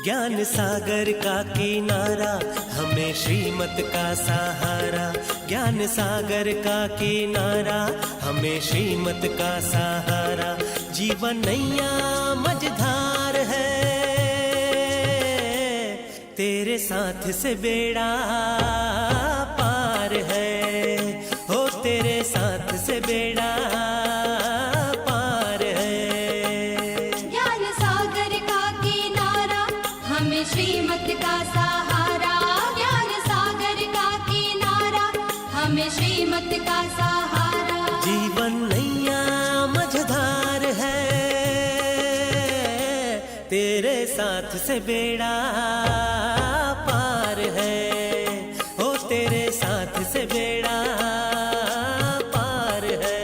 ज्ञान सागर का किनारा हमें श्रीमत का सहारा। ज्ञान सागर का किनारा हमें श्रीमत का सहारा। जीवन नैया मझधार है, तेरे साथ से बेड़ा पार है। हो तेरे साथ से बेड़ा पार है। ज्ञान सागर का किनारा हमें श्रीमत का सहारा। ज्ञान सागर का किनारा हमें श्रीमत का सहारा। जीवन नैया मझधार है, तेरे साथ से बेड़ा पार है। हो तेरे साथ से बेड़ा पार है।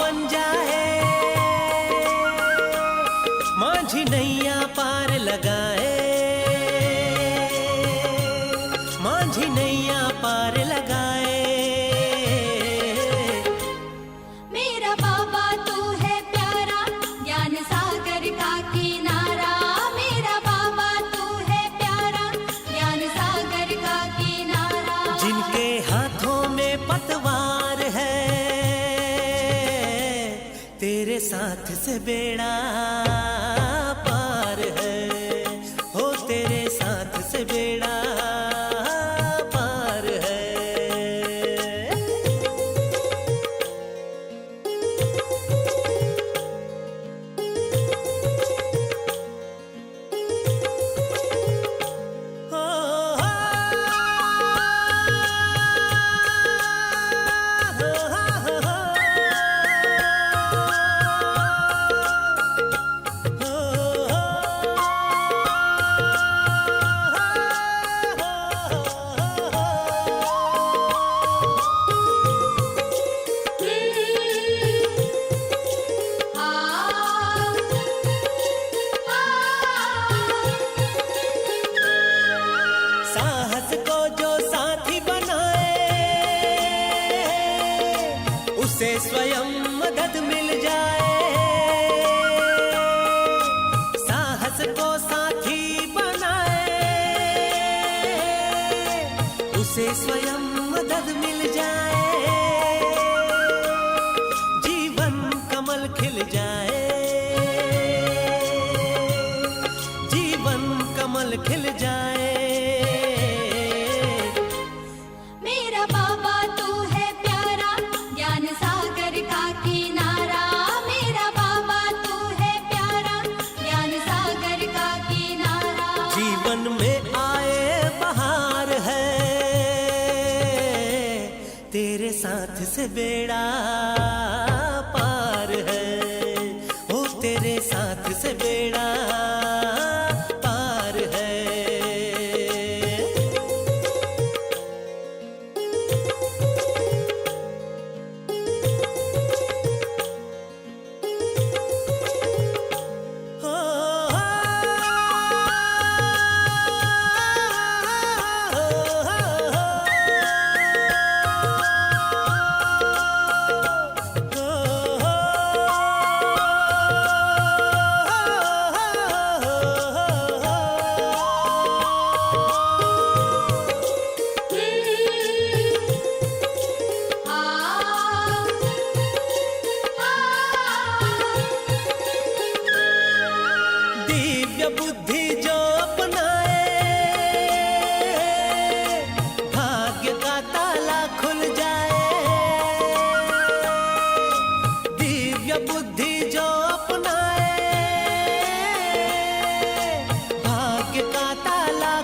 बन जाए माझी नैया पार लगाए। माझी नैया पार लगाए। मेरा बाबा तू है प्यारा, ज्ञान सागर का किनारा। मेरा बाबा तू है प्यारा, ज्ञान सागर का किनारा। जिनके हाथों में पतवार है, तेरे साथ से बेड़ा पार है। हो तेरे साथ से बेड़ा पार है। साहस को जो साथी बनाए, उसे स्वयं मदद मिल जाए। साहस को साथी बनाए, उसे स्वयं मदद मिल जाए। जीवन कमल खिल जाए। जीवन कमल खिल जाए। मेरा बाबा तू है प्यारा, ज्ञान सागर का किनारा। मेरा बाबा तू है प्यारा, ज्ञान सागर का किनारा। जीवन में आए बहार है, तेरे साथ से बेड़ा पार है। ओ तेरे साथ से बेड़ा पार है।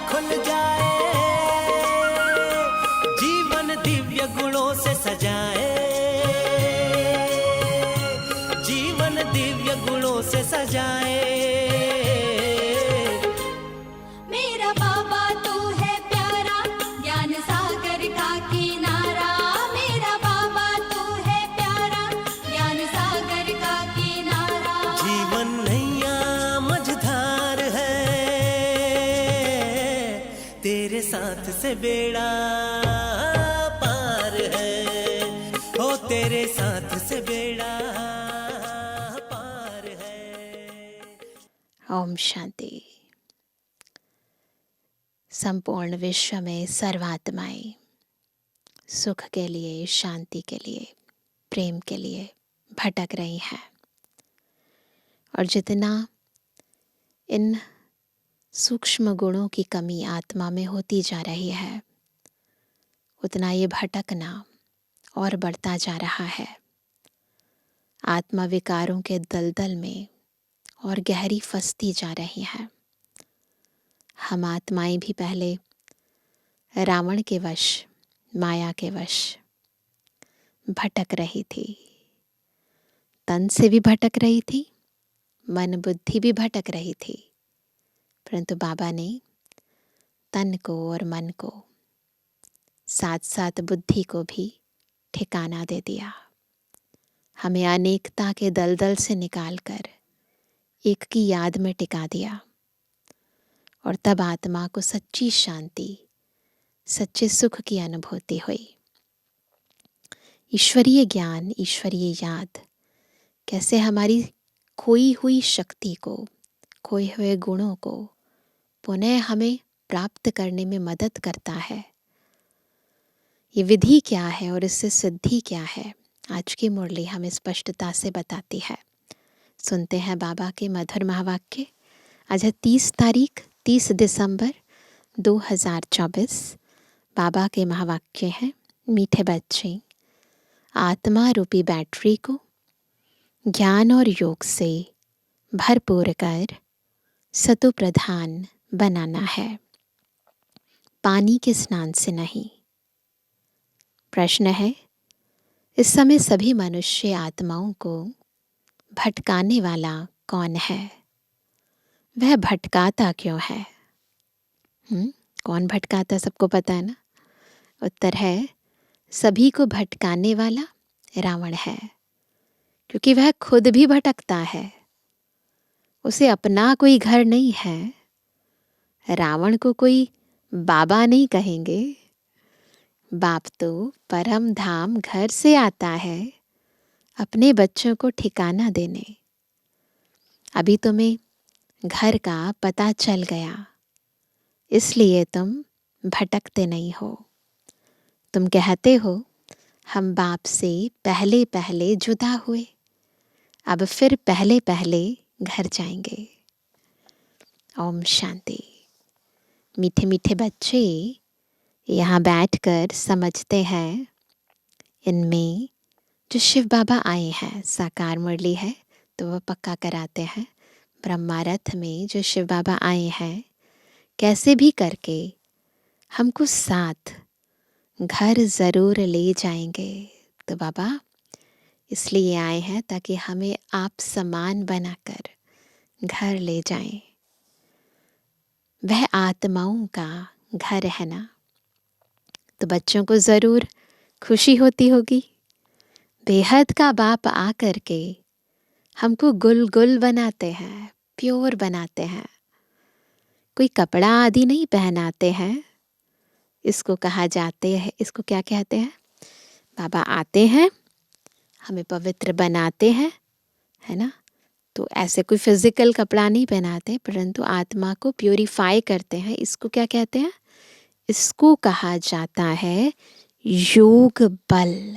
खुल जाए, जीवन दिव्य गुणों से सजाए, जीवन दिव्य गुणों से सजाए। मेरा बाबा तू है प्यारा, ज्ञान सागर का किनारा। मेरा बाबा तू है प्यारा, ज्ञान सागर का किनारा। जीवन नैया मझधार है, तेरे साथ से बेड़ा पार है, ओ तेरे साथ से बेड़ा पार है। ओम शांति। संपूर्ण विश्व में सर्वात्माएं सुख के लिए, शांति के लिए, प्रेम के लिए भटक रही हैं, और जितना इन सूक्ष्म गुणों की कमी आत्मा में होती जा रही है, उतना ये भटकना और बढ़ता जा रहा है। आत्मा विकारों के दलदल में और गहरी फंसती जा रही है। हम आत्माएं भी पहले रावण के वश, माया के वश भटक रही थी। तन से भी भटक रही थी, मन बुद्धि भी भटक रही थी, परंतु बाबा ने तन को और मन को साथ साथ बुद्धि को भी ठिकाना दे दिया। हमें अनेकता के दलदल से निकालकर एक की याद में टिका दिया, और तब आत्मा को सच्ची शांति, सच्चे सुख की अनुभूति हुई। ईश्वरीय ज्ञान, ईश्वरीय याद कैसे हमारी खोई हुई शक्ति को, खोए हुए गुणों को पुनः हमें प्राप्त करने में मदद करता है। ये विधि क्या है और इससे सिद्धि क्या है, आज की मुरली हमें स्पष्टता से बताती है। सुनते हैं बाबा के मधुर महावाक्य। आज है 30 दिसंबर 2024। बाबा के महावाक्य हैं, मीठे बच्चे, आत्मा रूपी बैटरी को ज्ञान और योग से भरपूर कर सतो प्रधान बनाना है, पानी के स्नान से नहीं। प्रश्न है, इस समय सभी मनुष्य आत्माओं को भटकाने वाला कौन है? वह भटकाता क्यों है? कौन भटकाता, सबको पता है ना? उत्तर है, सभी को भटकाने वाला रावण है, क्योंकि वह खुद भी भटकता है। उसे अपना कोई घर नहीं है। रावण को कोई बाबा नहीं कहेंगे। बाप तो परम धाम घर से आता है अपने बच्चों को ठिकाना देने। अभी तुम्हें घर का पता चल गया, इसलिए तुम भटकते नहीं हो। तुम कहते हो हम बाप से पहले पहले जुदा हुए, अब फिर पहले पहले घर जाएंगे। ओम शांति। मीठे मीठे बच्चे यहाँ बैठकर समझते हैं, इनमें जो शिव बाबा आए हैं, साकार मुरली है तो वह पक्का कराते हैं। ब्रह्मा रथ में जो शिव बाबा आए हैं, कैसे भी करके हमको साथ घर ज़रूर ले जाएंगे। तो बाबा इसलिए आए हैं ताकि हमें आप समान बनाकर घर ले जाएं। वह आत्माओं का घर है ना, तो बच्चों को ज़रूर खुशी होती होगी। बेहद का बाप आकर के हमको गुल गुल बनाते हैं, प्योर बनाते हैं। कोई कपड़ा आदि नहीं पहनाते हैं। इसको कहा जाते हैं, इसको क्या कहते हैं? बाबा आते हैं, हमें पवित्र बनाते हैं, है ना? तो ऐसे कोई फिजिकल कपड़ा नहीं पहनाते, परंतु आत्मा को प्योरीफाई करते हैं। इसको क्या कहते हैं? इसको कहा जाता है योग बल,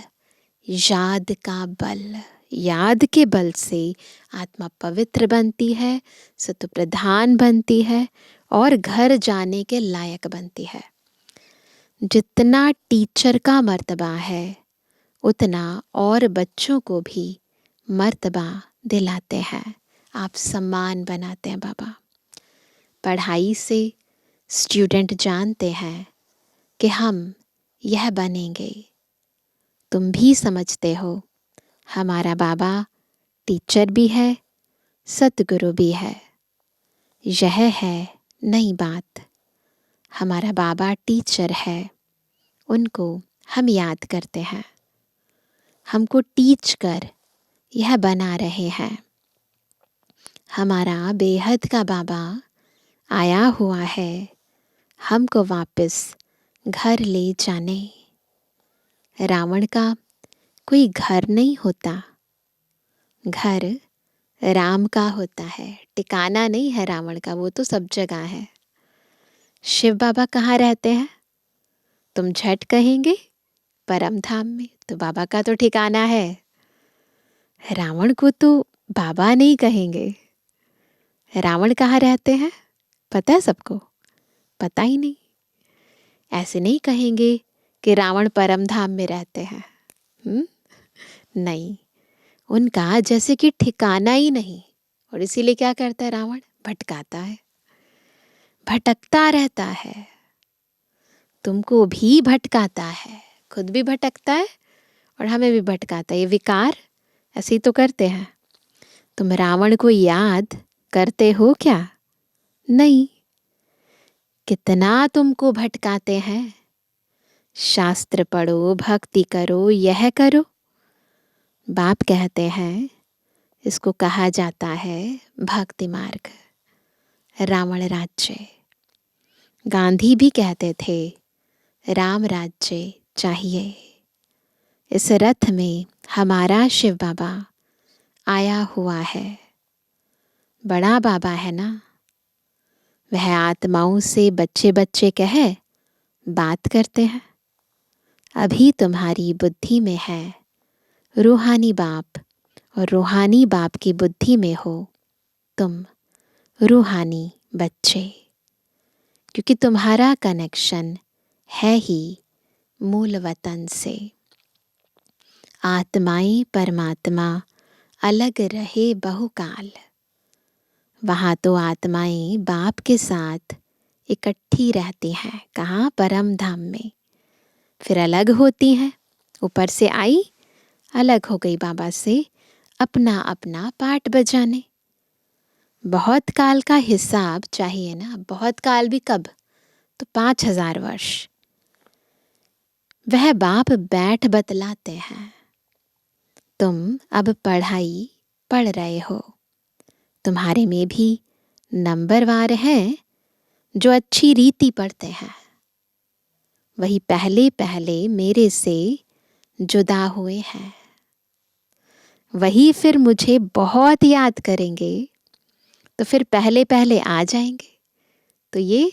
याद का बल। याद के बल से आत्मा पवित्र बनती है, सतो प्रधान बनती है और घर जाने के लायक बनती है। जितना टीचर का मर्तबा है, उतना और बच्चों को भी मर्तबा दिलाते हैं। आप सम्मान बनाते हैं बाबा। पढ़ाई से स्टूडेंट जानते हैं कि हम यह बनेंगे। तुम भी समझते हो हमारा बाबा टीचर भी है, सतगुरु भी है। यह है नई बात। हमारा बाबा टीचर है, उनको हम याद करते हैं, हमको टीच कर यह बना रहे हैं। हमारा बेहद का बाबा आया हुआ है हमको वापस घर ले जाने। रावण का कोई घर नहीं होता, घर राम का होता है, ठिकाना नहीं है रावण का, वो तो सब जगह है। शिव बाबा कहाँ रहते हैं? तुम झट कहेंगे परम धाम में, तो बाबा का तो ठिकाना है। रावण को तो बाबा नहीं कहेंगे। रावण कहाँ रहते हैं पता है सबको? पता ही नहीं। ऐसे नहीं कहेंगे कि रावण परम धाम में रहते हैं। नहीं, उनका जैसे कि ठिकाना ही नहीं। और इसीलिए क्या करता है रावण? भटकाता है, भटकता रहता है, तुमको भी भटकाता है, खुद भी भटकता है और हमें भी भटकाता है। ये विकार ऐसे ही तो करते हैं। तुम रावण को याद करते हो क्या? नहीं। कितना तुमको भटकाते हैं। शास्त्र पढ़ो, भक्ति करो, यह करो। बाप कहते हैं इसको कहा जाता है भक्ति मार्ग, रावण राज्य। गांधी भी कहते थे राम राज्य चाहिए। इस रथ में हमारा शिव बाबा आया हुआ है। बड़ा बाबा है ना, वह आत्माओं से बच्चे बच्चे कहे बात करते हैं। अभी तुम्हारी बुद्धि में है रूहानी बाप, और रूहानी बाप की बुद्धि में हो तुम रूहानी बच्चे, क्योंकि तुम्हारा कनेक्शन है ही मूल वतन से। आत्माएं परमात्मा अलग रहे बहुकाल, वहाँ तो आत्माएं बाप के साथ इकट्ठी रहती हैं। कहाँ? परम धाम में। फिर अलग होती हैं, ऊपर से आई, अलग हो गई बाबा से, अपना अपना पाठ बजाने। बहुत काल का हिसाब चाहिए ना। बहुत काल भी कब? तो 5000 वर्ष। वह बाप बैठ बतलाते हैं। तुम अब पढ़ाई पढ़ रहे हो, तुम्हारे में भी नंबरवार हैं जो अच्छी रीति पढ़ते हैं। वही पहले पहले मेरे से जुदा हुए हैं, वही फिर मुझे बहुत याद करेंगे, तो फिर पहले पहले आ जाएंगे। तो ये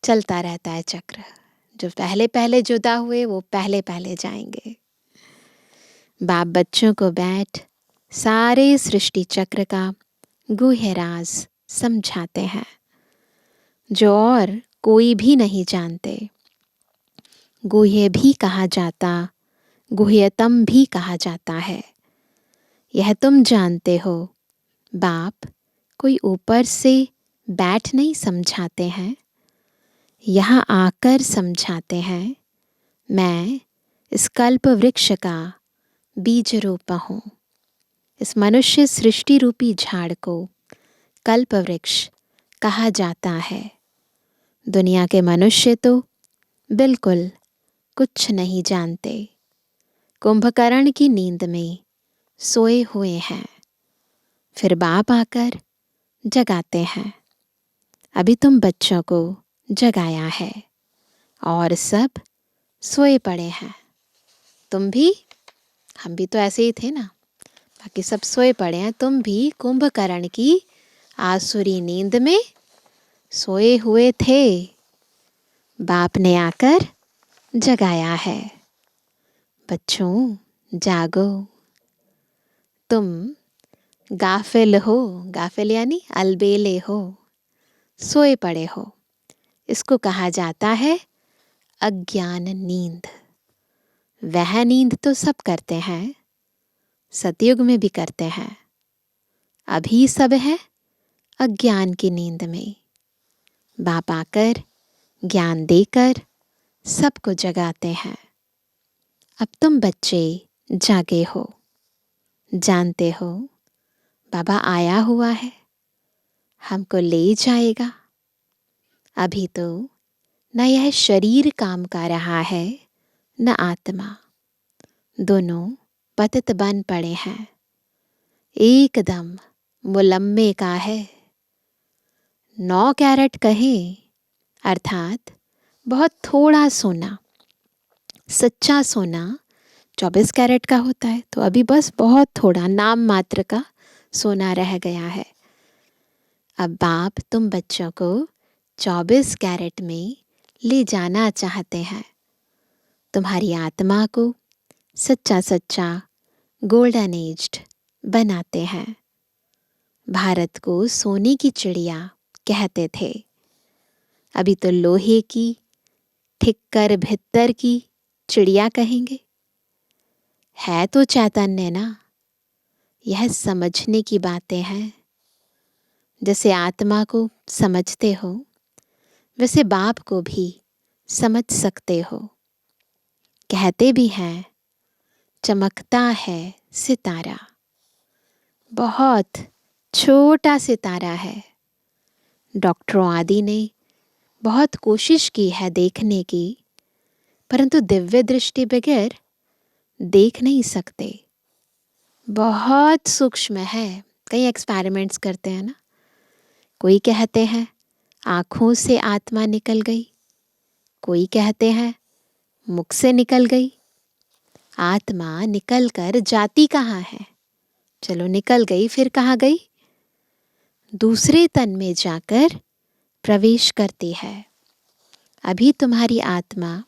चलता रहता है चक्र। जो पहले पहले जुदा हुए वो पहले पहले जाएंगे। बाप बच्चों को बैठ सारे सृष्टि चक्र का गुह्य राज समझाते हैं, जो और कोई भी नहीं जानते। गुह्य भी कहा जाता, गुह्यतम भी कहा जाता है। यह तुम जानते हो। बाप कोई ऊपर से बैठ नहीं समझाते हैं, यहाँ आकर समझाते हैं। मैं इस कल्प वृक्ष का बीज रूप हूँ। इस मनुष्य सृष्टि रूपी झाड़ को कल्प वृक्ष कहा जाता है। दुनिया के मनुष्य तो बिल्कुल कुछ नहीं जानते, कुंभकर्ण की नींद में सोए हुए हैं। फिर बाप आकर जगाते हैं। अभी तुम बच्चों को जगाया है और सब सोए पड़े हैं। तुम भी, हम भी तो ऐसे ही थे ना, बाकी सब सोए पड़े हैं। तुम भी कुंभकर्ण की आसुरी नींद में सोए हुए थे। बाप ने आकर जगाया है। बच्चों जागो, तुम गाफिल हो, गाफिल यानी अलबेले हो, सोए पड़े हो। इसको कहा जाता है अज्ञान नींद। वह नींद तो सब करते हैं, सतयुग में भी करते हैं। अभी सब है अज्ञान की नींद में। बाप आकर ज्ञान देकर सबको जगाते हैं। अब तुम बच्चे जागे हो, जानते हो बाबा आया हुआ है, हमको ले जाएगा। अभी तो न यह शरीर काम कर रहा है न आत्मा, दोनों पतित बन पड़े हैं। एकदम मुलम्मे का है। 9 कैरेट कहें अर्थात बहुत थोड़ा सोना। सच्चा सोना 24 कैरेट का होता है, तो अभी बस बहुत थोड़ा नाम मात्र का सोना रह गया है। अब बाप तुम बच्चों को 24 कैरेट में ले जाना चाहते हैं। तुम्हारी आत्मा को सच्चा सच्चा गोल्डन एज्ड बनाते हैं। भारत को सोने की चिड़िया कहते थे, अभी तो लोहे की ठिक्कर भित्तर की चिड़िया कहेंगे। है तो चैतन्य ना। यह समझने की बातें हैं। जैसे आत्मा को समझते हो वैसे बाप को भी समझ सकते हो। कहते भी हैं चमकता है सितारा, बहुत छोटा सितारा है। डॉक्टरों आदि ने बहुत कोशिश की है देखने की, परंतु दिव्य दृष्टि बगैर देख नहीं सकते। बहुत सूक्ष्म है। कई एक्सपेरिमेंट्स करते हैं ना। कोई कहते हैं आँखों से आत्मा निकल गई, कोई कहते हैं मुख से निकल गई। आत्मा निकल कर जाती कहाँ है? चलो निकल गई, फिर कहाँ गई? दूसरे तन में जाकर प्रवेश करती है। अभी तुम्हारी आत्मा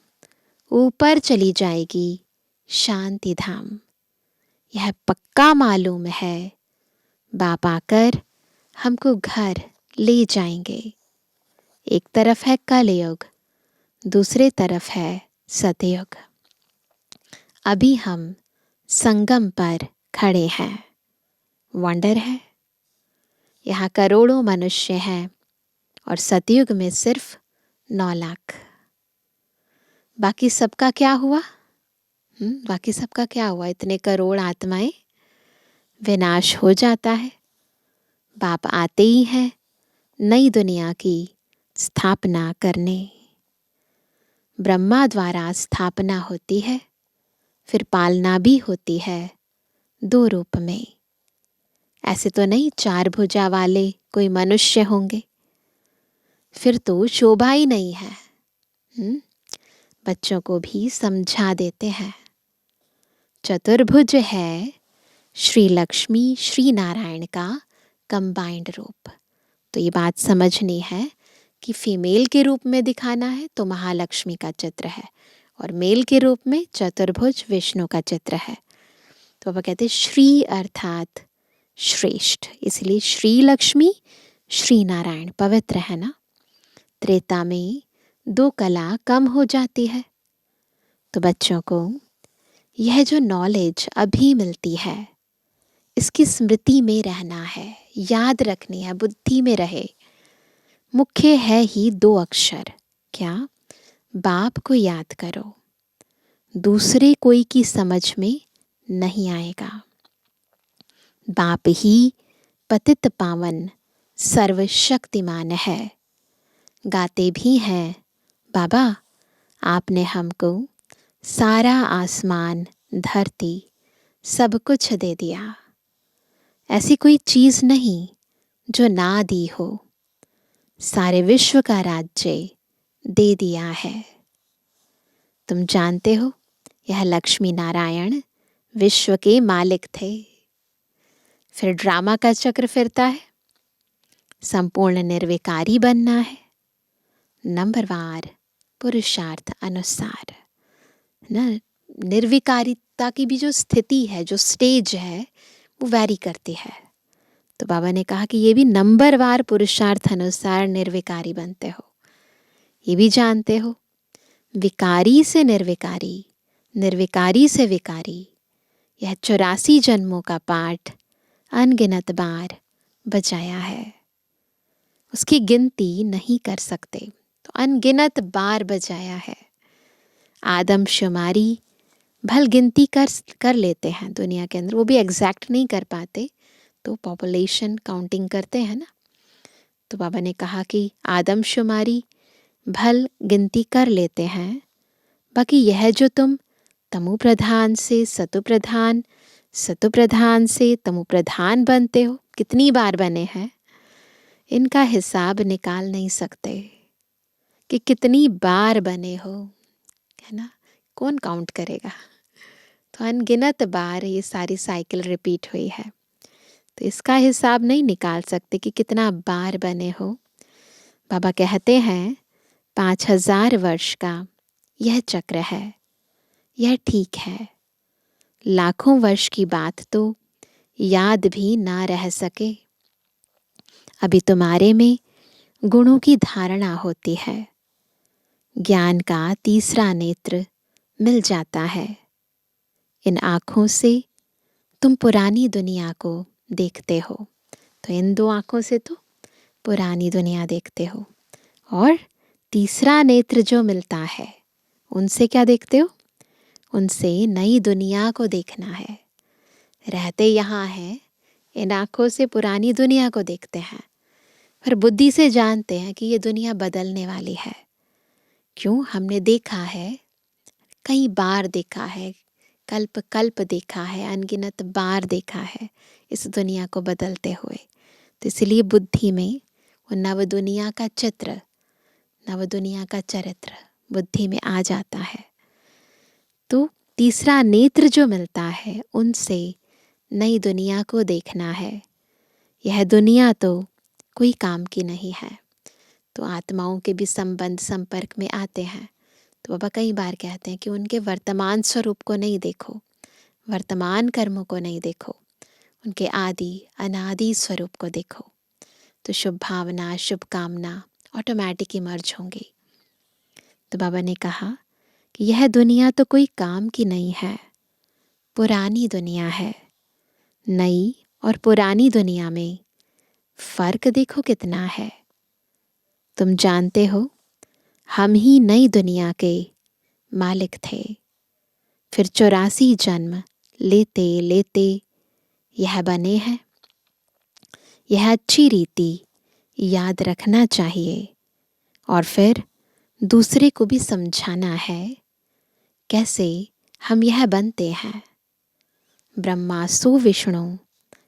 ऊपर चली जाएगी शांति धाम। यह पक्का मालूम है। बाप आकर हमको घर ले जाएंगे। एक तरफ है कलयुग, दूसरे तरफ है सतयुग। अभी हम संगम पर खड़े हैं। वंडर है। यहाँ करोड़ों मनुष्य हैं और सतयुग में सिर्फ 9 लाख। बाकी सबका क्या हुआ? बाकी सबका क्या हुआ? इतने करोड़ आत्माएं विनाश हो जाता है। बाप आते ही हैं नई दुनिया की स्थापना करने। ब्रह्मा द्वारा स्थापना होती है, फिर पालना भी होती है 2 रूप में। ऐसे तो नहीं 4 भुजा वाले कोई मनुष्य होंगे, फिर तो शोभा ही नहीं है। बच्चों को भी समझा देते हैं। चतुर्भुज है श्री लक्ष्मी श्री नारायण का कंबाइंड रूप। तो ये बात समझनी है कि फीमेल के रूप में दिखाना है तो महालक्ष्मी का चित्र है, और मेल के रूप में चतुर्भुज विष्णु का चित्र है। तो वह कहते श्री अर्थात श्रेष्ठ, इसलिए श्री लक्ष्मी श्री नारायण पवित्र है ना। त्रेता में 2 कला कम हो जाती है। तो बच्चों को यह जो नॉलेज अभी मिलती है इसकी स्मृति में रहना है, याद रखनी है, बुद्धि में रहे। मुख्य है ही 2 अक्षर। क्या? बाप को याद करो, दूसरे कोई की समझ में नहीं आएगा। बाप ही पतित पावन सर्वशक्तिमान है। गाते भी हैं बाबा आपने हमको सारा आसमान धरती सब कुछ दे दिया। ऐसी कोई चीज नहीं जो ना दी हो। सारे विश्व का राज्य दे दिया है। तुम जानते हो यह लक्ष्मी नारायण विश्व के मालिक थे। फिर ड्रामा का चक्र फिरता है। संपूर्ण निर्विकारी बनना है, नंबरवार पुरुषार्थ अनुसार ना। निर्विकारिता की भी जो स्थिति है, जो स्टेज है, वो वैरी करती है। तो बाबा ने कहा कि ये भी नंबरवार पुरुषार्थ अनुसार निर्विकारी बनते हो। ये भी जानते हो विकारी से निर्विकारी, निर्विकारी से विकारी, यह 84 जन्मों का पाठ अनगिनत बार बजाया है। उसकी गिनती नहीं कर सकते। तो अनगिनत बार बजाया है। आदमशुमारी भल गिनती कर लेते हैं दुनिया के अंदर, वो भी एग्जैक्ट नहीं कर पाते, तो पॉपुलेशन काउंटिंग करते हैं ना। तो बाबा ने कहा कि आदमशुमारी भल गिनती कर लेते हैं, बाकी यह जो तुम तमु प्रधान से सतु प्रधान, सतु प्रधान से तमु प्रधान बनते हो, कितनी बार बने हैं, इनका हिसाब निकाल नहीं सकते कि कितनी बार बने हो, है ना। कौन काउंट करेगा। तो अनगिनत बार ये सारी साइकिल रिपीट हुई है, तो इसका हिसाब नहीं निकाल सकते कि कितना बार बने हो। बाबा कहते हैं 5000 वर्ष का यह चक्र है, यह ठीक है। लाखों वर्ष की बात तो याद भी ना रह सके। अभी तुम्हारे में गुणों की धारणा होती है, ज्ञान का तीसरा नेत्र मिल जाता है। इन आँखों से तुम पुरानी दुनिया को देखते हो। तो इन 2 आँखों से तो पुरानी दुनिया देखते हो, और तीसरा नेत्र जो मिलता है उनसे क्या देखते हो, उनसे नई दुनिया को देखना है। रहते यहाँ हैं, इन आँखों से पुरानी दुनिया को देखते हैं, पर बुद्धि से जानते हैं कि ये दुनिया बदलने वाली है। क्यों, हमने देखा है, कई बार देखा है, कल्प कल्प देखा है, अनगिनत बार देखा है इस दुनिया को बदलते हुए। तो इसलिए बुद्धि में वो नव दुनिया का चित्र, नव दुनिया का चरित्र बुद्धि में आ जाता है। तो तीसरा नेत्र जो मिलता है उनसे नई दुनिया को देखना है। यह दुनिया तो कोई काम की नहीं है। तो आत्माओं के भी संबंध संपर्क में आते हैं। तो बाबा कई बार कहते हैं कि उनके वर्तमान स्वरूप को नहीं देखो, वर्तमान कर्मों को नहीं देखो, उनके आदि अनादि स्वरूप को देखो। तो शुभ भावना, शुभ कामना ऑटोमेटिक इमर्ज होंगी। तो बाबा ने कहा कि यह दुनिया तो कोई काम की नहीं है, पुरानी दुनिया है। नई और पुरानी दुनिया में फर्क देखो कितना है। तुम जानते हो हम ही नई दुनिया के मालिक थे, फिर 84 जन्म लेते लेते यह बने हैं। यह अच्छी रीति याद रखना चाहिए, और फिर दूसरे को भी समझाना है कैसे हम यह बनते हैं। ब्रह्मा सो विष्णु,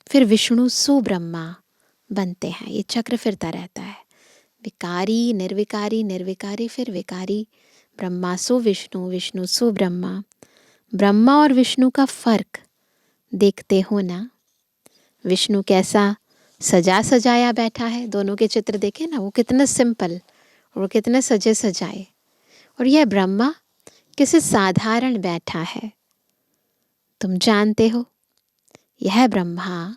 फिर विष्णु सो ब्रह्मा बनते हैं। ये चक्र फिरता रहता है, विकारी निर्विकारी, निर्विकारी फिर विकारी। ब्रह्मा सो विष्णु, विष्णु सो ब्रह्मा। ब्रह्मा और विष्णु का फर्क देखते हो ना। विष्णु कैसा सजा सजाया बैठा है, दोनों के चित्र देखे ना, वो कितना सिंपल और वो कितने सजे सजाए। और यह ब्रह्मा किसी साधारण बैठा है। तुम जानते हो यह ब्रह्मा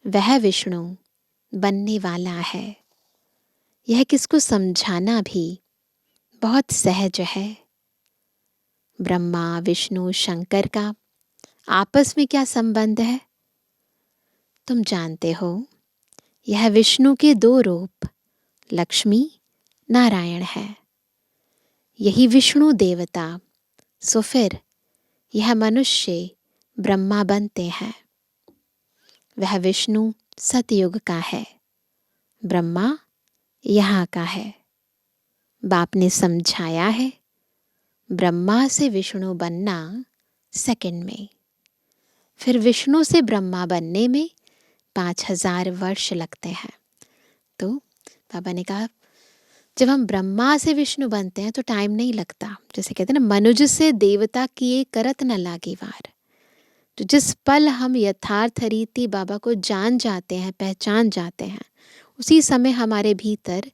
वह विष्णु बनने वाला है। यह किसको समझाना भी बहुत सहज है। ब्रह्मा विष्णु शंकर का आपस में क्या संबंध है तुम जानते हो। यह विष्णु के 2 रूप लक्ष्मी नारायण है। यही विष्णु देवता, सो फिर यह मनुष्य ब्रह्मा बनते हैं। वह विष्णु सतयुग का है, ब्रह्मा यहाँ का है। बाप ने समझाया है ब्रह्मा से विष्णु बनना सेकंड में, फिर विष्णु से ब्रह्मा बनने में 5000 वर्ष लगते हैं। तो बाबा ने कहा जब हम ब्रह्मा से विष्णु बनते हैं तो टाइम नहीं लगता। जैसे कहते हैं ना, मनुज से देवता किए करत न लागे वार। तो जिस पल हम यथार्थ रीति बाबा को जान जाते हैं, पहचान जाते हैं, उसी समय हमारे भीतर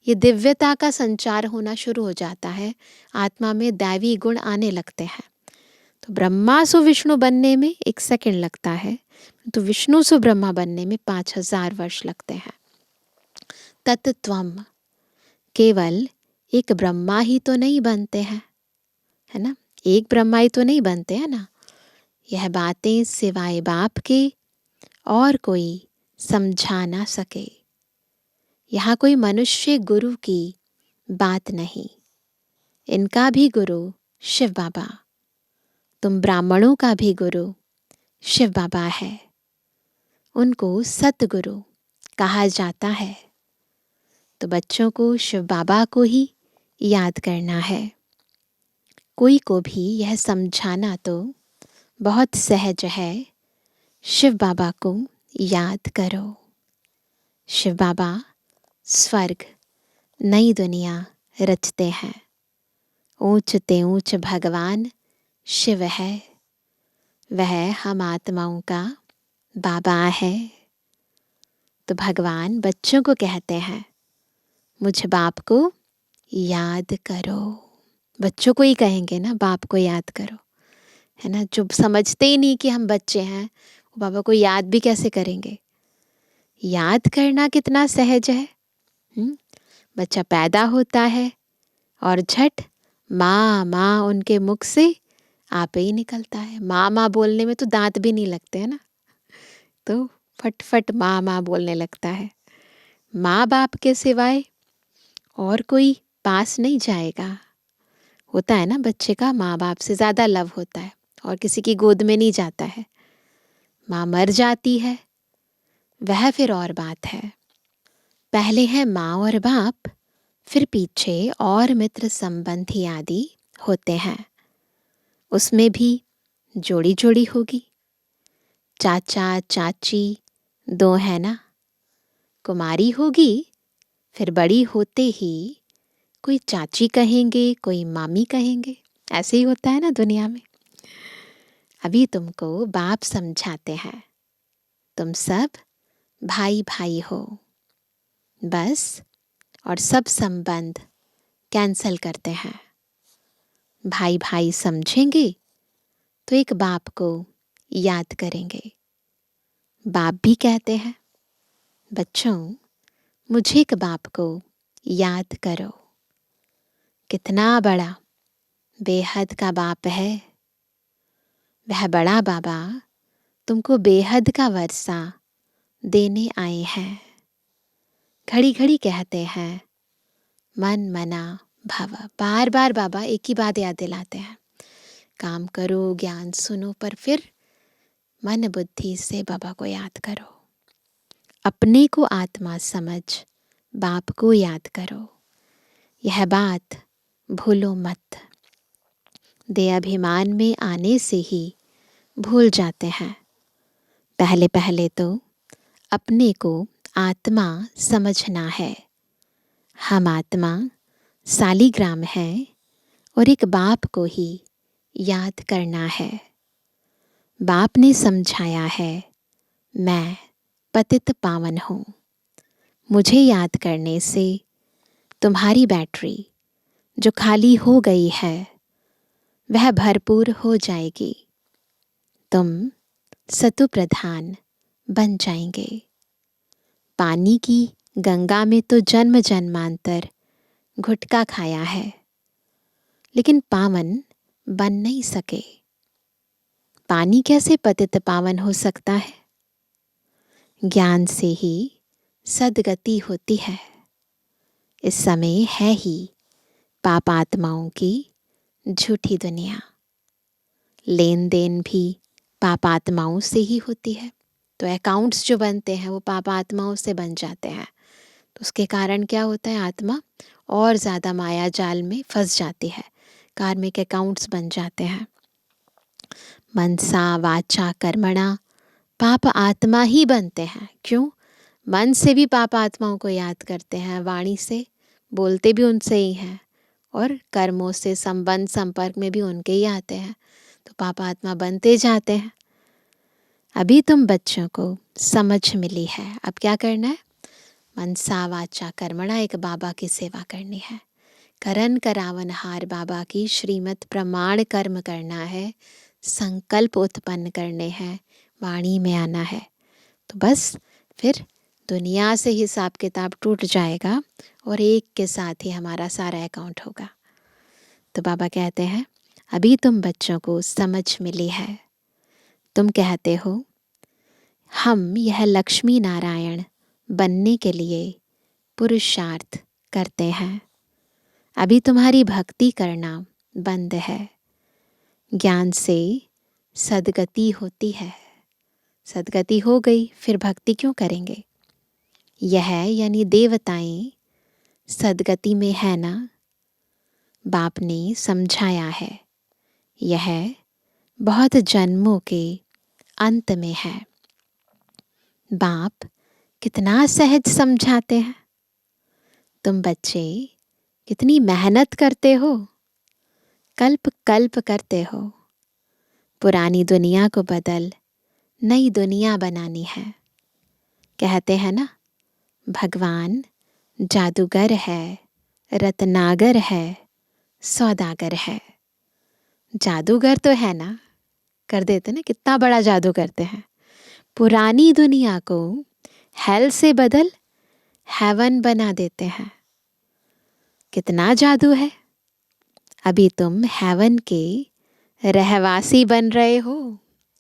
ये दिव्यता का संचार होना शुरू हो जाता है। आत्मा में दैवी गुण आने लगते हैं। तो ब्रह्मा सु विष्णु बनने में 1 सेकंड लगता है, तो विष्णु सु ब्रह्मा बनने में 5000 वर्ष लगते हैं। तत्त्वम, केवल एक ब्रह्मा ही तो नहीं बनते हैं, है ना। एक ब्रह्मा ही तो नहीं बनते हैं ना। यह बातें सिवाय बाप के और कोई समझा ना सके। यहाँ कोई मनुष्य गुरु की बात नहीं, इनका भी गुरु शिव बाबा। तुम ब्राह्मणों का भी गुरु शिव बाबा है, उनको सतगुरु कहा जाता है। तो बच्चों को शिव बाबा को ही याद करना है। कोई को भी यह समझाना तो बहुत सहज है, शिव बाबा को याद करो। शिव बाबा स्वर्ग, नई दुनिया रचते हैं। ऊंच ते ऊंच भगवान शिव है, वह हम आत्माओं का बाबा है। तो भगवान बच्चों को कहते हैं, मुझ बाप को याद करो। बच्चों को ही कहेंगे ना, बाप को याद करो, है ना। जो समझते ही नहीं कि हम बच्चे हैं, वो बाबा को याद भी कैसे करेंगे। याद करना कितना सहज है। बच्चा पैदा होता है और झट माँ माँ उनके मुख से आप ही निकलता है। माँ माँ बोलने में तो दांत भी नहीं लगते हैं ना, तो फट फट माँ माँ बोलने लगता है। माँ बाप के सिवाय और कोई पास नहीं जाएगा। होता है ना, बच्चे का माँ बाप से ज़्यादा लव होता है और किसी की गोद में नहीं जाता है। माँ मर जाती है, वह फिर और बात है। पहले है माँ और बाप, फिर पीछे और मित्र संबंधी आदि होते हैं। उसमें भी जोड़ी जोड़ी होगी। चाचा चाची दो है ना, कुमारी होगी, फिर बड़ी होते ही कोई चाची कहेंगे, कोई मामी कहेंगे। ऐसे ही होता है ना दुनिया में। अभी तुमको बाप समझाते हैं, तुम सब भाई भाई हो बस, और सब संबंध कैंसल करते हैं। भाई भाई समझेंगे तो एक बाप को याद करेंगे। बाप भी कहते हैं, बच्चों मुझे एक बाप को याद करो। कितना बड़ा बेहद का बाप है। वह बड़ा बाबा तुमको बेहद का वर्षा देने आए हैं। घड़ी घड़ी कहते हैं मन मना भव। बार बार बाबा एक ही बात याद दिलाते हैं, काम करो, ज्ञान सुनो, पर फिर मन बुद्धि से बाबा को याद करो। अपने को आत्मा समझ बाप को याद करो। यह बात भूलो मत। दे अभिमान में आने से ही भूल जाते हैं। पहले पहले तो अपने को आत्मा समझना है। हम आत्मा सालीग्राम है और एक बाप को ही याद करना है। बाप ने समझाया है, मैं पतित पावन हूँ। मुझे याद करने से तुम्हारी बैटरी जो खाली हो गई है वह भरपूर हो जाएगी। तुम सतु प्रधान बन जाएंगे। पानी की गंगा में तो जन्म जन्मांतर घुटका खाया है, लेकिन पावन बन नहीं सके। पानी कैसे पतित पावन हो सकता है? ज्ञान से ही सद्गति होती है। इस समय है ही पाप आत्माओं की झूठी दुनिया। लेन देन भी पाप आत्माओं से ही होती है। तो अकाउंट्स जो बनते हैं वो पाप आत्माओं से बन जाते हैं। तो उसके कारण क्या होता है, आत्मा और ज़्यादा माया जाल में फंस जाती है। कार्मिक अकाउंट्स बन जाते हैं। मनसा वाचा कर्मणा पाप आत्मा ही बनते हैं। क्यों? मन से भी पाप आत्माओं को याद करते हैं, वाणी से बोलते भी उनसे ही हैं, और कर्मों से संबंध संपर्क में भी उनके ही आते हैं। तो पाप आत्मा बनते जाते हैं। अभी तुम बच्चों को समझ मिली है। अब क्या करना है? मनसा वाचा कर्मणा, एक बाबा की सेवा करनी है। करन करावनहार बाबा की श्रीमत प्रमाण कर्म करना है। संकल्प उत्पन्न करने हैं, वाणी में आना है। तो बस फिर दुनिया से हिसाब किताब टूट जाएगा और एक के साथ ही हमारा सारा अकाउंट होगा। तो बाबा कहते हैं, अभी तुम बच्चों को समझ मिली है। तुम कहते हो हम यह लक्ष्मी नारायण बनने के लिए पुरुषार्थ करते हैं। अभी तुम्हारी भक्ति करना बंद है। ज्ञान से सद्गति होती है। सद्गति हो गई फिर भक्ति क्यों करेंगे? यह यानी देवताएं सद्गति में है ना। बाप ने समझाया है यह बहुत जन्मों के अंत में है। बाप कितना सहज समझाते हैं। तुम बच्चे कितनी मेहनत करते हो, कल्प कल्प करते हो। पुरानी दुनिया को बदल नई दुनिया बनानी है। कहते हैं ना, भगवान जादूगर है, रत्नागर है, सौदागर है। जादूगर तो है ना, कर देते ना, कितना बड़ा जादू करते हैं। पुरानी दुनिया को हेल से बदल हेवन बना देते हैं। कितना जादू है। अभी तुम हेवन के रहवासी बन रहे हो।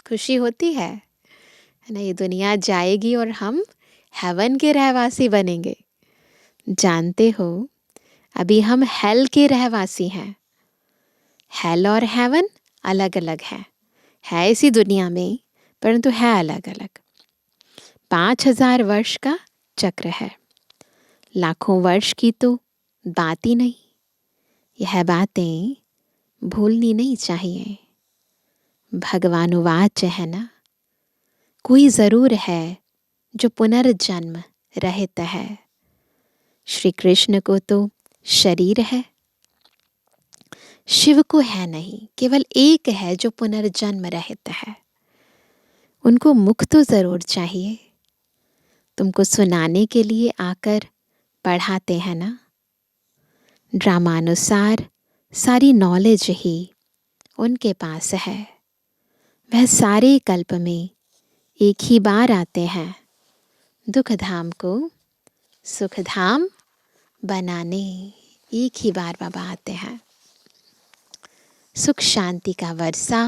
खुशी होती है ना। ये दुनिया जाएगी और हम हेवन के रहवासी बनेंगे। जानते हो, अभी हम हेल के रहवासी हैं। हेल और हेवन अलग अलग है इसी दुनिया में, परंतु है अलग अलग। 5000 वर्ष का चक्र है, लाखों वर्ष की तो बात ही नहीं। यह बातें भूलनी नहीं चाहिए। भगवानुवाच है ना, कोई ज़रूर है जो पुनर्जन्म रहित है। श्री कृष्ण को तो शरीर है, शिव को है नहीं। केवल एक है जो पुनर्जन्म रहित है। उनको मुख तो ज़रूर चाहिए। तुमको सुनाने के लिए आकर पढ़ाते हैं ना। ड्रामानुसार सारी नॉलेज ही उनके पास है। वह सारे कल्प में एक ही बार आते हैं, दुख धाम को सुख धाम बनाने। एक ही बार बाबा आते हैं। सुख शांति का वर्षा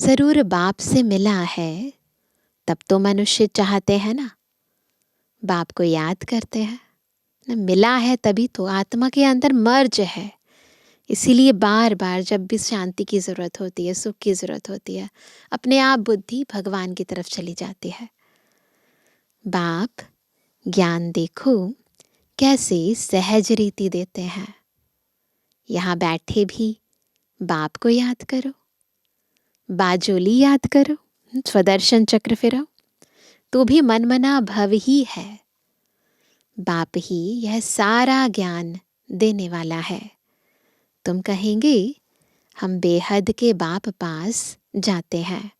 ज़रूर बाप से मिला है, तब तो मनुष्य चाहते हैं ना, बाप को याद करते हैं ना। मिला है तभी तो आत्मा के अंदर मर्ज है। इसीलिए बार बार जब भी शांति की ज़रूरत होती है, सुख की ज़रूरत होती है, अपने आप बुद्धि भगवान की तरफ चली जाती है। बाप ज्ञान देखो कैसे सहज रीति देते हैं। यहाँ बैठे भी बाप को याद करो, बाजोली याद करो, स्वदर्शन चक्र फिराओ, तो भी मनमना भव ही है। बाप ही यह सारा ज्ञान देने वाला है। तुम कहेंगे हम बेहद के बाप पास जाते हैं।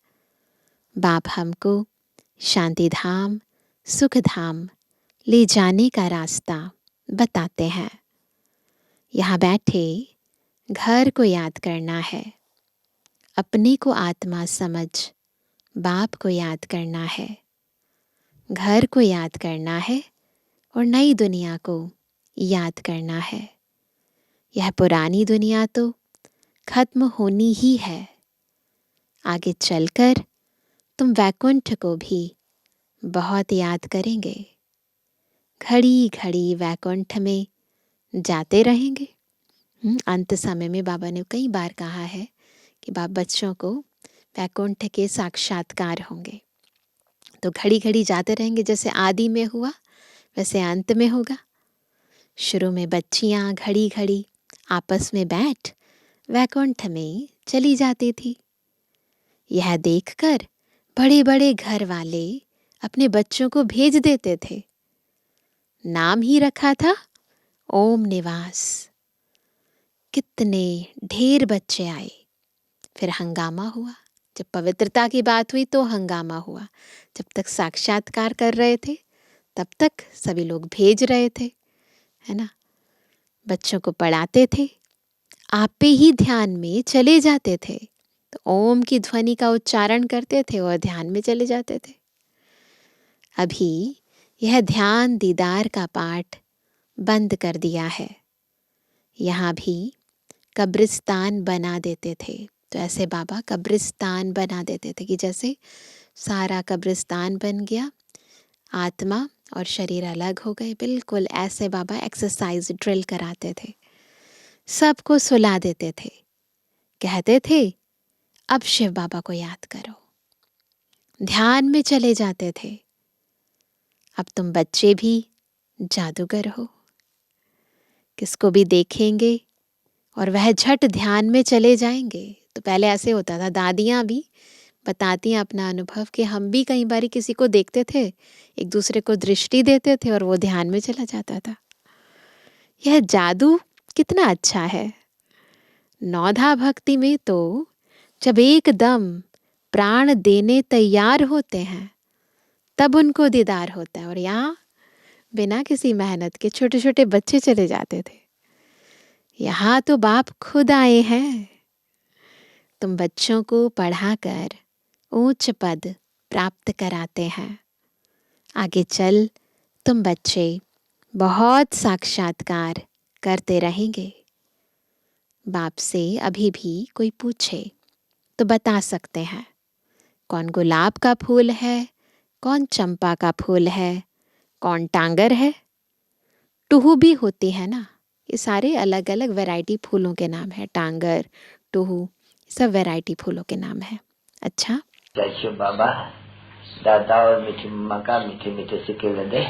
बाप हमको शांति धाम सुख धाम ले जाने का रास्ता बताते हैं। यहाँ बैठे घर को याद करना है, अपने को आत्मा समझ बाप को याद करना है, घर को याद करना है और नई दुनिया को याद करना है। यह पुरानी दुनिया तो खत्म होनी ही है। आगे चलकर तुम वैकुंठ को भी बहुत याद करेंगे। घड़ी घड़ी वैकुंठ में जाते रहेंगे। अंत समय में बाबा ने कई बार कहा है कि बाप बच्चों को वैकुंठ के साक्षात्कार होंगे, तो घड़ी घड़ी जाते रहेंगे। जैसे आदि में हुआ वैसे अंत में होगा। शुरू में बच्चियां घड़ी घड़ी आपस में बैठ वैकुंठ में चली जाती थी। यह देखकर बड़े बड़े घर वाले अपने बच्चों को भेज देते थे। नाम ही रखा था ओम निवास। कितने ढेर बच्चे आए। फिर हंगामा हुआ। जब पवित्रता की बात हुई तो हंगामा हुआ। जब तक साक्षात्कार कर रहे थे तब तक सभी लोग भेज रहे थे, है ना। बच्चों को पढ़ाते थे, आपे ही ध्यान में चले जाते थे। तो ओम की ध्वनि का उच्चारण करते थे और ध्यान में चले जाते थे। अभी यह ध्यान दीदार का पाठ बंद कर दिया है। यहाँ भी कब्रिस्तान बना देते थे। तो ऐसे बाबा कब्रिस्तान बना देते थे कि जैसे सारा कब्रिस्तान बन गया, आत्मा और शरीर अलग हो गए। बिल्कुल ऐसे बाबा एक्सरसाइज ड्रिल कराते थे, सबको सुला देते थे, कहते थे अब शिव बाबा को याद करो, ध्यान में चले जाते थे। अब तुम बच्चे भी जादूगर हो, किसको भी देखेंगे और वह झट ध्यान में चले जाएंगे। तो पहले ऐसे होता था, दादियाँ भी बताती हैं अपना अनुभव कि हम भी कई बार किसी को देखते थे, एक दूसरे को दृष्टि देते थे और वो ध्यान में चला जाता था। यह जादू कितना अच्छा है। नौधा भक्ति में तो जब एकदम प्राण देने तैयार होते हैं तब उनको दीदार होता है, और यहाँ बिना किसी मेहनत के छोटे छोटे बच्चे चले जाते थे। यहाँ तो बाप खुद आए हैं। तुम बच्चों को पढ़ाकर ऊंच पद प्राप्त कराते हैं। आगे चल तुम बच्चे बहुत साक्षात्कार करते रहेंगे। बाप से अभी भी कोई पूछे तो बता सकते हैं कौन गुलाब का फूल है, कौन चंपा का फूल है, कौन टांगर है। टुहू भी होती है ना, ये सारे अलग अलग वैरायटी फूलों के नाम है। टांगर, टुहू, सब वैरायटी फूलों के नाम है। अच्छा, जय शिव बाबा, दादा और मीठी मम्मा का मीठे मीठे सिक्के लदे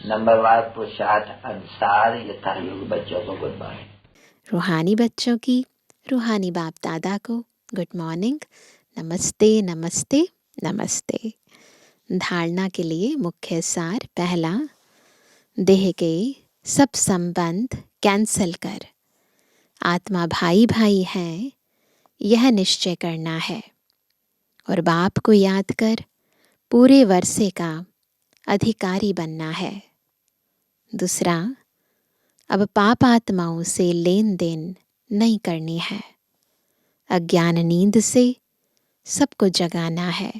नंबरवार पुरुषार्थ अनुसार यथायोग बच्चों को गुड मॉर्निंग। रूहानी बच्चों की रूहानी बाप दादा को गुड मॉर्निंग, नमस्ते नमस्ते नमस्ते। धारणा के लिए मुख्य सार, पहला, देह के सब संबंध कैंसल कर आत्मा भाई भाई हैं यह निश्चय करना है और बाप को याद कर पूरे वर्षे का अधिकारी बनना है। दूसरा, अब पाप आत्माओं से लेन देन नहीं करनी है। अज्ञान नींद से सबको जगाना है।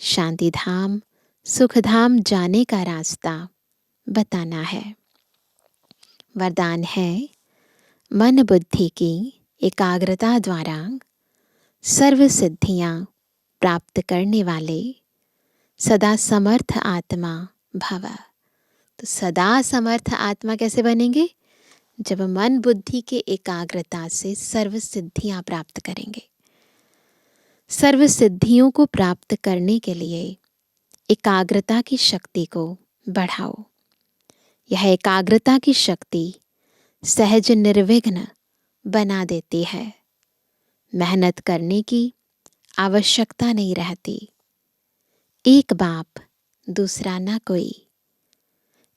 शांति धाम सुख धाम जाने का रास्ता बताना है। वरदान है, मन बुद्धि की एकाग्रता द्वारा सर्व सिद्धियां प्राप्त करने वाले सदा समर्थ आत्मा भव। तो सदा समर्थ आत्मा कैसे बनेंगे? जब मन बुद्धि के एकाग्रता से सर्व सिद्धियां प्राप्त करेंगे। सर्व सिद्धियों को प्राप्त करने के लिए एकाग्रता की शक्ति को बढ़ाओ। यह एकाग्रता की शक्ति सहज निर्विघ्न बना देती है। मेहनत करने की आवश्यकता नहीं रहती। एक बाप दूसरा ना कोई,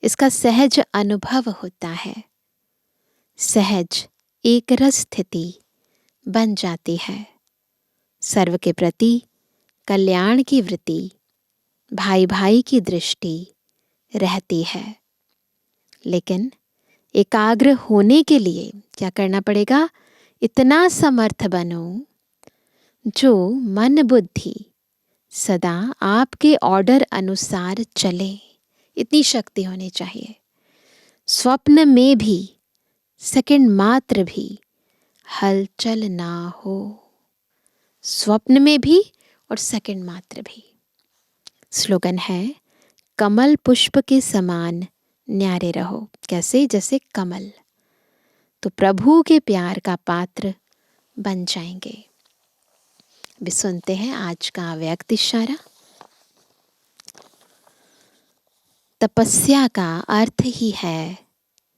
इसका सहज अनुभव होता है। सहज एक रस स्थिति बन जाती है। सर्व के प्रति कल्याण की वृत्ति, भाई भाई की दृष्टि रहती है। लेकिन एकाग्र होने के लिए क्या करना पड़ेगा? इतना समर्थ बनो जो मन बुद्धि सदा आपके ऑर्डर अनुसार चले। इतनी शक्ति होनी चाहिए। स्वप्न में भी सेकंड मात्र भी हलचल ना हो। स्वप्न में भी और सेकंड मात्र भी। स्लोगन है, कमल पुष्प के समान न्यारे रहो। कैसे? जैसे कमल। तो प्रभु के प्यार का पात्र बन जाएंगे। भी सुनते हैं आज का अव्यक्त इशारा। तपस्या का अर्थ ही है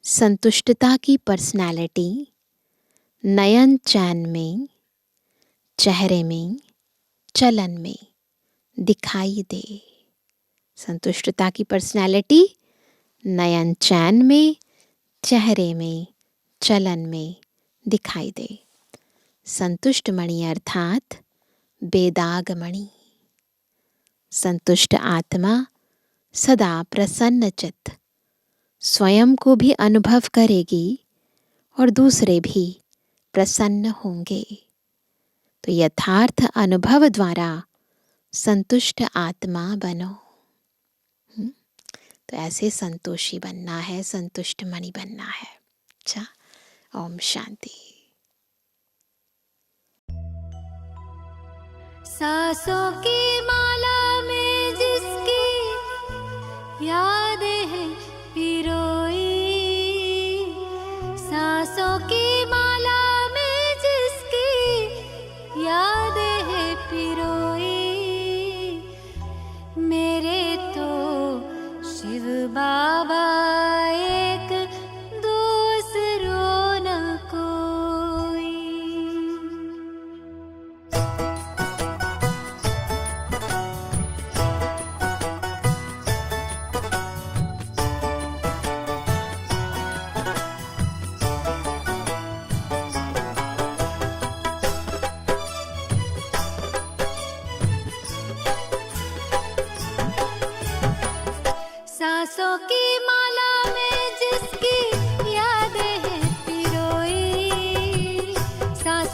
संतुष्टता की पर्सनालिटी नयन चैन में, चेहरे में, चलन में दिखाई दे। संतुष्टता की पर्सनालिटी नयन चैन में, चेहरे में, चलन में दिखाई दे। संतुष्ट मणि अर्थात बेदाग मणि। संतुष्ट आत्मा सदा प्रसन्न चित्त स्वयं को भी अनुभव करेगी और दूसरे भी प्रसन्न होंगे। तो यथार्थ अनुभव द्वारा संतुष्ट आत्मा बनो। तो ऐसे संतोषी बनना है, संतुष्ट मणि बनना है। अच्छा, ओम शांति। सांसों की माला में जिसकी याद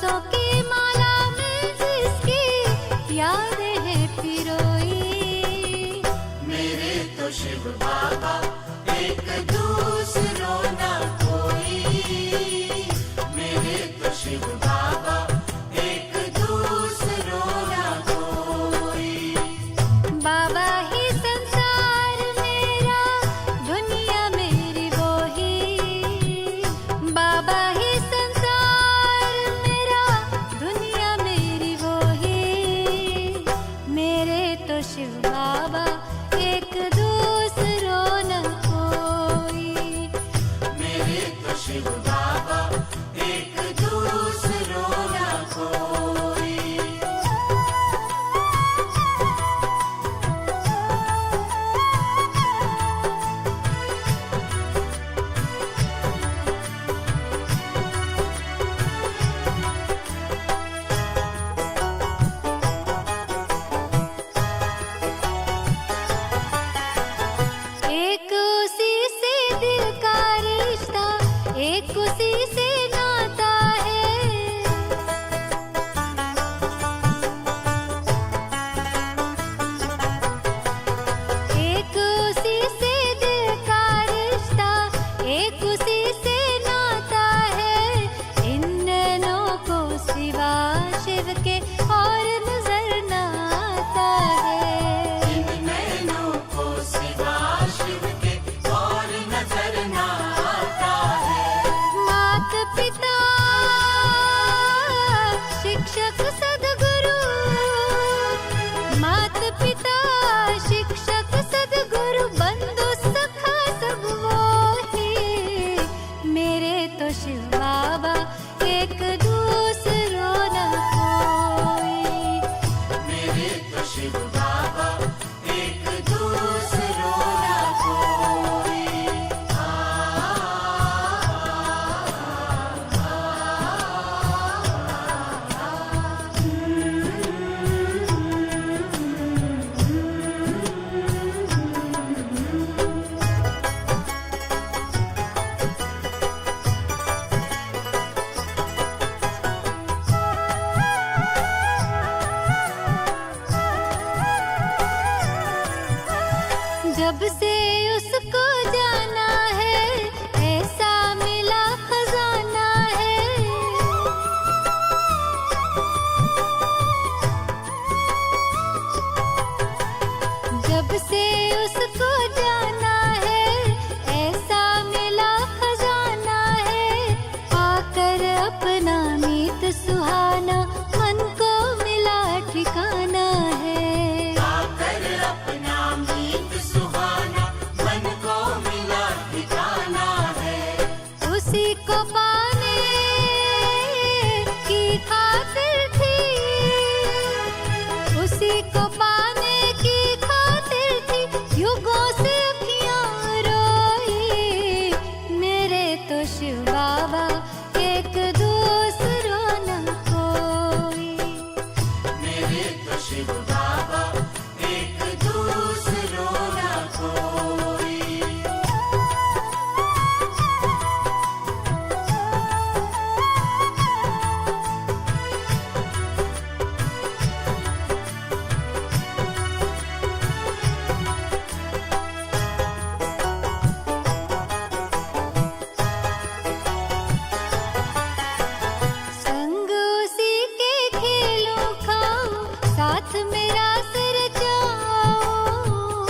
सांसों की माला में जिसकी यादें हैं पिरोई। मेरे तो शिव बाबा एक दूसरो ना कोई, मेरे तो शिव बाबा एक दूसरो ना कोई। बाबा ही संसार मेरा, दुनिया मेरी वो ही। बाबा ही संसार मेरा, दुनिया मेरी वो ही। मेरे तो शिव बाबा एक दूसरो न कोई। मेरे तो शिव बाबा एक दूसरो ना कोई। एक उसी से दिल का रिश्ता, एक उसी से नाता है। एक उसी से दिल का रिश्ता, एक उसी से नाता है। इन नैनों को सिवा शिव के और नजर न आता है। इन नैनों को सिवा शिव के और नजर ना आता है। मात पिता शिक्षक सद्गुरु, मात पिता शिक्षक सद्गुरु, बंधु सखा सब वो ही। मेरे तो शिव बाबा एक दूसरो न कोई। मेरे तो शिव बाबा एक दूसरो ना कोई। जब से उसको जाना है, ऐसा मिला खजाना है। जब से उसको जाना है, ऐसा मिला खजाना है। पाकर अपना मीत सुहाना, मन को मिला ठिकाना है। आकर अपना मीत सुहाना, मन को मिला ठिकाना है। उसी को पाने की खातिर थी, उसी को पाने की खातिर थी, युगों से अखियां रोई। मेरे तो शिव बाबा एक दूसरो न कोई। मेरे तो शिव बाबा एक दूसरो ना कोई। संग उसी के खेलों खाऊं, साथ मेरा सिर जाऊं।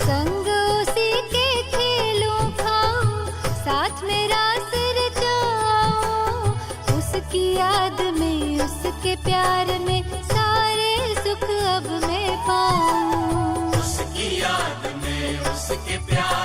संग उसी के खेलों खाऊं, साथ मेरा सिर जाऊं। उसकी याद में, उसके प्यार में, सारे सुख अब मैं पाऊं। उसकी याद में, उसके प्यार